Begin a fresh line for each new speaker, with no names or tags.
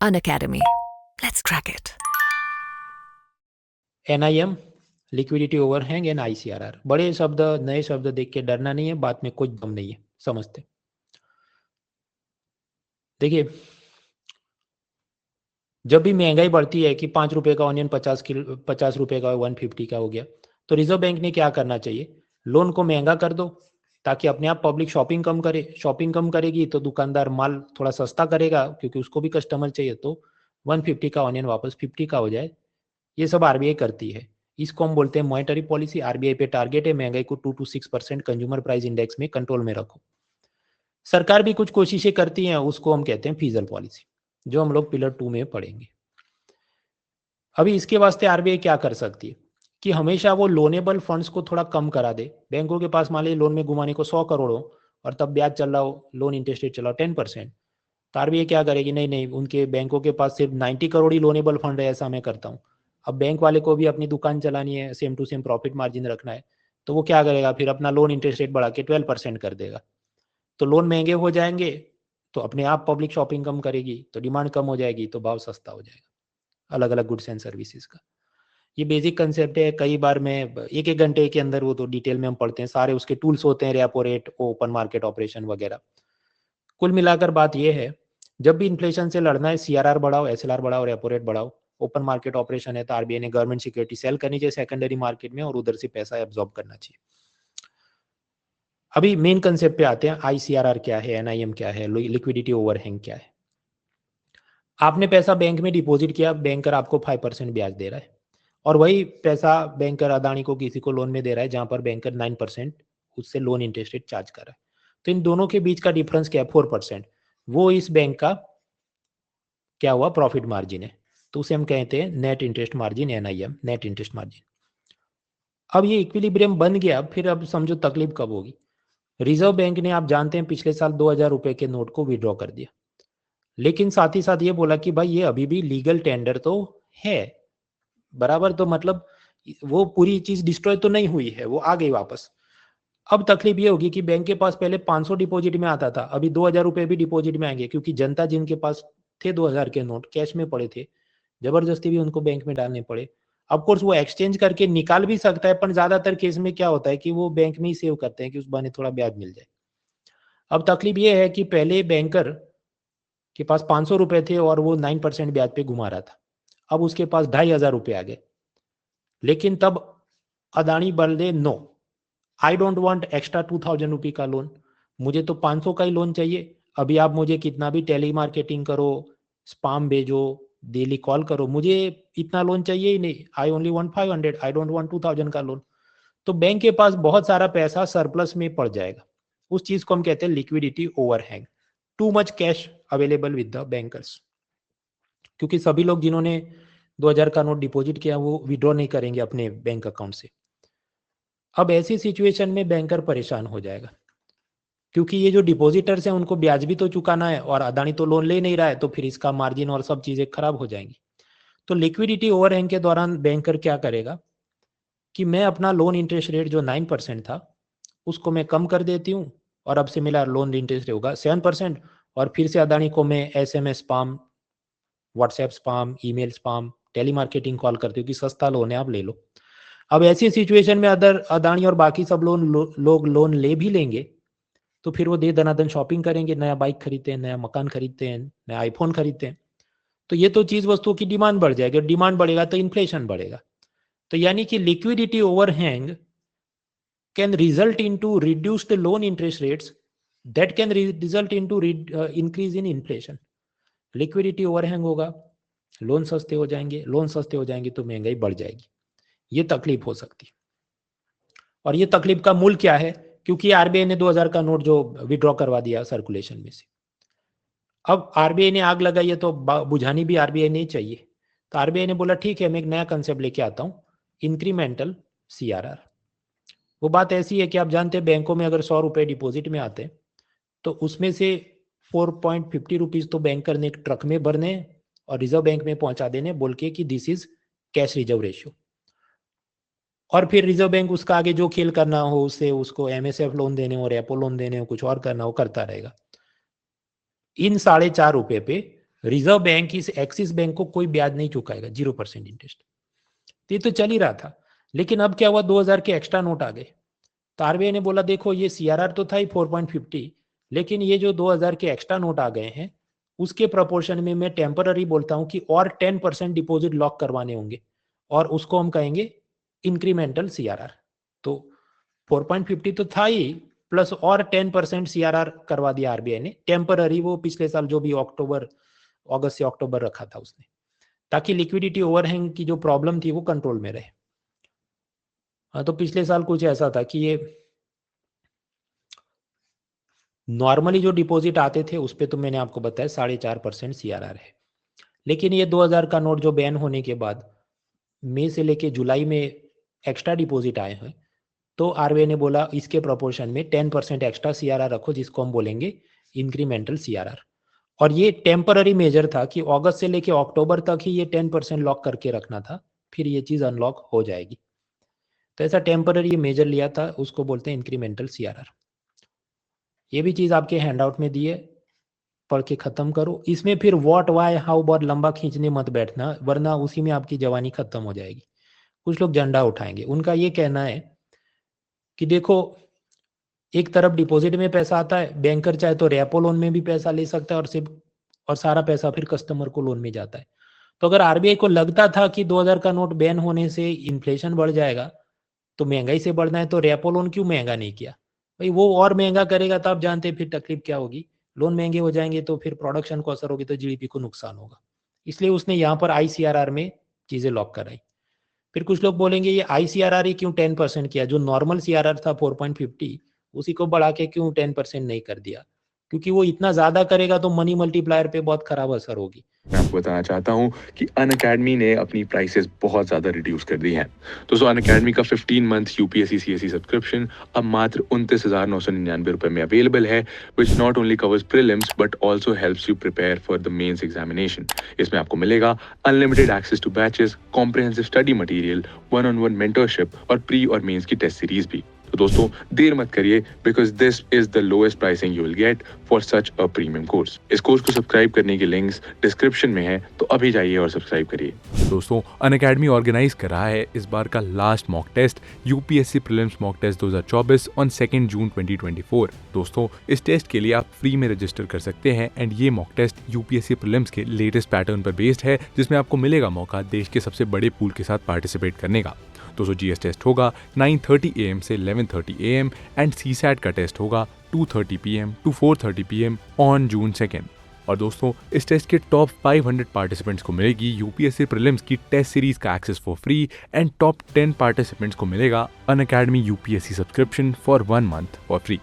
Unacademy. Let's crack it.
NIM, liquidity overhang and ICRR। बड़े शब्द, नए शब्द देख के डरना नहीं है, बात में कुछ दम नहीं है, समझते। देखिए, जब भी महंगाई बढ़ती है कि 5 रुपए का ऑनियन 50 रुपए का 150 का हो गया, तो रिजर्व बैंक ने क्या करना चाहिए? लोन को महंगा कर दो ताकि अपने आप पब्लिक शॉपिंग कम करे। शॉपिंग कम करेगी तो दुकानदार माल थोड़ा सस्ता करेगा, क्योंकि उसको भी कस्टमर चाहिए, तो 150 का ऑनियन वापस 50 का हो जाए। ये सब आरबीआई करती है। इसको हम बोलते हैं मॉनेटरी पॉलिसी। आरबीआई पे टारगेट है महंगाई को 2 to 6% कंज्यूमर प्राइस इंडेक्स में कंट्रोल में रखो। सरकार भी कुछ कोशिशें करती हैं, उसको हम कहते हैं फीजल पॉलिसी, जो हम लोग पिलर 2 में पढ़ेंगे। अभी इसके वास्ते आरबीआई क्या कर सकती है कि हमेशा वो लोनेबल फंड्स को थोड़ा कम करा दे। बैंकों के पास मान लीजिए लोन में घुमाने को 100 करोड़ हो और तब ब्याज चल रहा हो, लोन इंटरेस्ट रेट चला 10%, तो आरबीआई क्या करेगी? नहीं नहीं, उनके बैंकों के पास सिर्फ 90 करोड़ ही लोनेबल फंड है, ऐसा मैं करता हूँ। अब बैंक वाले को भी अपनी दुकान चलानी है, same to same profit margin रखना है, तो वो क्या करेगा? फिर अपना लोन इंटरेस्ट रेट बढ़ा के 12% कर देगा। तो लोन महंगे हो जाएंगे, तो अपने आप पब्लिक शॉपिंग कम करेगी, तो डिमांड कम हो जाएगी, तो भाव सस्ता हो जाएगा अलग अलग गुड्स एंड सर्विसेज का। ये बेसिक कंसेप्ट है। कई बार मैं एक एक घंटे के अंदर वो तो डिटेल में हम पढ़ते हैं, सारे उसके टूल्स होते हैं, repo rate, open market operation वगैरह। कुल मिलाकर बात ये है, जब भी इन्फ्लेशन से लड़ना है, सीआरआर बढ़ाओ, एसएलआर बढ़ाओ, रेपो रेट बढ़ाओ। ओपन मार्केट ऑपरेशन है तो आरबीआई ने गवर्नमेंट सिक्योरिटी सेल करनी चाहिए सेकेंडरी मार्केट में, और उधर से पैसा एब्जॉर्ब करना चाहिए। अभी मेन कंसेप्ट पे आते हैं। आईसीआरआर क्या है, एनआईएम क्या है, लिक्विडिटी ओवरहैंग क्या है। आपने पैसा बैंक में डिपॉजिट किया, बैंकर आपको 5% ब्याज दे रहा है, और वही पैसा बैंकर अदानी को किसी को लोन में दे रहा है, जहां पर बैंकर 9% उससे लोन इंटरेस्ट रेट चार्ज कर रहा है। तो इन दोनों के बीच का डिफरेंस क्या है? 4%। वो इस बैंक का क्या हुआ? प्रॉफिट मार्जिन है। तो उसे हम कहते हैं net interest margin, NIM, net interest margin. अब ये इक्विलिब्रियम बन गया, फिर अब समझो तकलीफ कब होगी। रिजर्व बैंक ने, आप जानते हैं, पिछले साल 2000 रुपए के नोट को विड्रॉ कर दिया, लेकिन साथ ही साथ ये बोला कि भाई ये अभी भी लीगल टेंडर तो है बराबर, तो मतलब वो पूरी चीज डिस्ट्रॉय तो नहीं हुई है, वो आ गई वापस। अब तकलीफ ये होगी कि बैंक के पास पहले 500 डिपॉजिट में आता था, अभी 2000 रुपए भी डिपॉजिट में आएंगे, क्योंकि जनता जिनके पास थे 2000 के नोट कैश में पड़े थे, जबरदस्ती भी उनको बैंक में डालने पड़े। ऑफ कोर्स वो एक्सचेंज करके निकाल भी सकता है, पर ज्यादातर केस में क्या होता है कि वो बैंक में ही सेव करते हैं कि उस बहाने थोड़ा ब्याज मिल जाए। अब तकलीफ ये है कि पहले बैंकर के पास 500 रुपए थे और वो 9% ब्याज पे घुमा रहा था, अब उसके पास 2500 रुपए आ गए। लेकिन तब अदानी बोल दे, no, I don't want extra 2000 रुपये का लोन, मुझे तो 500 का ही लोन चाहिए। अभी आप मुझे कितना भी टेली मार्केटिंग करो, स्पाम भेजो, डेली कॉल करो, मुझे इतना लोन चाहिए ही नहीं। I only want 500, I don't want 2000 का लोन। तो बैंक के पास बहुत सारा पैसा सरप्लस में पड़ जाएगा। उस चीज को हम कहते हैं liquidity overhang. Too much cash available with the bankers, क्योंकि सभी लोग जिन्होंने 2000 का नोट डिपॉजिट किया वो विड्रॉ नहीं करेंगे अपने बैंक अकाउंट से। अब ऐसी सिचुएशन में बैंकर परेशान हो जाएगा, क्योंकि ये जो डिपॉजिटर्स हैं उनको ब्याज भी तो चुकाना है, और अदानी तो लोन ले नहीं रहा है, तो फिर इसका मार्जिन और सब चीजें खराब हो जाएंगी। तो लिक्विडिटी ओवरहैंग के दौरान बैंकर क्या करेगा कि मैं अपना लोन इंटरेस्ट रेट जो 9% था उसको मैं कम कर देती हूँ, और अब से मेरा लोन इंटरेस्ट होगा 7%, और फिर से अदानी को मैं SMS sperm, WhatsApp sperm, email sperm, telemarketing call करती हूँ कि सस्ता लोन है, आप ले लो। अब ऐसी सिचुएशन में अदर अदानी और बाकी सब लोग लोन ले भी लेंगे, तो फिर वो दे दनादन शॉपिंग करेंगे, नया बाइक खरीदते हैं, नया मकान खरीदते हैं, नया आईफोन खरीदते हैं। तो ये तो चीज वस्तुओं की डिमांड बढ़ जाएगी, और डिमांड बढ़ेगा तो इन्फ्लेशन बढ़ेगा। तो यानी कि liquidity overhang can result into reduced loan interest rates that can result into increase in inflation. Liquidity overhang होगा, लोन सस्ते हो जाएंगे, लोन सस्ते हो जाएंगे तो महंगाई बढ़ जाएगी। ये तकलीफ हो सकती है। और ये तकलीफ का मूल क्या है? क्योंकि आरबीआई ने 2000 का नोट जो विड्रॉ करवा दिया सर्कुलेशन में से, अब आरबीआई ने आग लगाई है तो बुझानी भी आरबीआई ने ही चाहिए। तो आरबीआई ने बोला ठीक है, मैं एक नया कंसेप्ट लेके आता हूँ, इंक्रीमेंटल सीआरआर। वो बात ऐसी है कि आप जानते हैं बैंकों में अगर 100 रुपए डिपॉजिट में आते हैं तो उसमें से 4.50 रुपीज तो बैंकर ने एक ट्रक में भरने और रिजर्व बैंक में पहुंचा देने, बोल के कि this is cash reserve ratio. और फिर रिजर्व बैंक उसका आगे जो खेल करना हो, उससे उसको एमएसएफ लोन देने हो, रेपो लोन देने हो, कुछ और करना हो, करता रहेगा। इन 4.5 रुपए पे रिजर्व बैंक इस एक्सिस बैंक को कोई ब्याज नहीं चुकाएगा, 0% इंटरेस्ट। तो ये तो चल ही रहा था। लेकिन अब क्या हुआ, 2000 के एक्स्ट्रा नोट आ गए। तो आरबीआई ने बोला देखो ये सीआरआर तो था ही 4.50, लेकिन ये जो 2000 के एक्स्ट्रा नोट आ गए हैं उसके प्रपोर्शन में मैं टेम्पररी बोलता हूं कि और 10% डिपॉजिट लॉक करवाने होंगे, और उसको हम कहेंगे इंक्रीमेंटल सीआरआर। तो 4.50 तो था ही, प्लस और 10% सीआरआर करवा दिया आरबीआई ने टेम्पररी, वो पिछले साल जो भी अगस्त से अक्टूबर रखा था उसने, ताकि लिक्विडिटी ओवरहैंग की जो प्रॉब्लम थी वो कंट्रोल में रहे। हाँ, तो पिछले साल कुछ ऐसा था कि ये नॉर्मली जो डिपॉजिट आते थे उस पे तो मैंने आपको बताया 4.5% सीआरआर है। लेकिन ये 2000 का नोट जो बैन होने के बाद मई से लेके जुलाई में एक्स्ट्रा डिपॉजिट आए हैं, तो आरबीआई ने बोला इसके प्रोपोर्शन में 10% एक्स्ट्रा सीआरआर रखो, जिसको हम बोलेंगे इंक्रीमेंटल सीआरआर। और ये टेम्पररी मेजर था कि अगस्त से लेके अक्टूबर तक ही ये 10% लॉक करके रखना था, फिर ये चीज़ अनलॉक हो जाएगी। तो ऐसा टेम्पररी मेजर लिया था, उसको बोलते हैं इंक्रीमेंटल सीआरआर। ये भी चीज़ आपके हैंडआउट में दी है, पढ़ के खत्म करो। इसमें फिर व्हाट वाई हाउ बहुत लंबा खींचने मत बैठना, वरना उसी में आपकी जवानी खत्म हो जाएगी। कुछ लोग झंडा उठाएंगे, उनका ये कहना है कि देखो एक तरफ डिपॉजिट में पैसा आता है, बैंकर चाहे तो रेपो लोन में भी पैसा ले सकता है, और सारा पैसा फिर कस्टमर को लोन में जाता है। तो अगर आरबीआई को लगता था कि 2000 का नोट बैन होने से इन्फ्लेशन बढ़ जाएगा, तो महंगाई से बढ़ना है, तो रेपो लोन क्यों महंगा नहीं किया भाई? वो और महंगा करेगा तो आप जानते हैं फिर तकलीफ क्या होगी। लोन महंगे हो जाएंगे तो फिर प्रोडक्शन को असर होगी, तो जीडीपी को नुकसान होगा। इसलिए उसने यहाँ पर आईसीआरआर में चीजें लॉक कराई। फिर कुछ लोग बोलेंगे ये आईसीआरआर ही क्यों 10% किया, जो नॉर्मल सीआरआर था 4.50 उसी को बढ़ा के क्यों 10% नहीं कर दिया? क्योंकि वो इतना ज्यादा करेगा तो मनी मल्टीप्लायर पे बहुत खराब असर होगी।
मैं आपको बताना चाहता हूँ कि अनअकैडमी ने अपनी प्राइसेस बहुत ज़्यादा रिड्यूस कर दी हैं। दोस्तों अनअकैडमी का 15 मंथ यूपीएससी सीएससी सब्सक्रिप्शन अब मात्र 29,999 रुपए में अवेलेबल है, which not only covers prelims but also helps you prepare for the mains examination. इसमें आपको मिलेगा unlimited access to batches, comprehensive study material, 1-on-1 mentorship और प्री और मेंस की टेस्ट सीरीज भी। तो दोस्तों देर मत करिए, because this is the lowest pricing you will get for such a premium course. इस कोर्स को सब्सक्राइब करने के लिंक्स डिस्क्रिप्शन में है, तो अभी जाइए और सब्सक्राइब करिए।
दोस्तों अनअकैडमी ऑर्गेनाइज कर रहा है इस बार का last mock test UPSC prelims mock test 2024 on 2 June 2024। दोस्तों इस टेस्ट के लिए आप फ्री में रजिस्टर कर सकते हैं, एंड ये मॉक टेस्ट यूपीएससी प्रीलिम्स के लेटेस्ट पैटर्न पर बेस्ड है, जिसमें आपको मिलेगा मौका देश के सबसे बड़े पूल के साथ पार्टिसिपेट करने का। दोस्तों जीएस टेस्ट होगा 9:30 AM से 11:30 AM, एंड सीसैट का टेस्ट होगा 2:30 PM to 4:30 PM on June 2। और दोस्तों इस टेस्ट के टॉप 500 पार्टिसिपेंट्स को मिलेगी यूपीएससी प्रीलिम्स की टेस्ट सीरीज का access for free, and top 10 participants को मिलेगा Unacademy UPSC subscription for 1 month for free.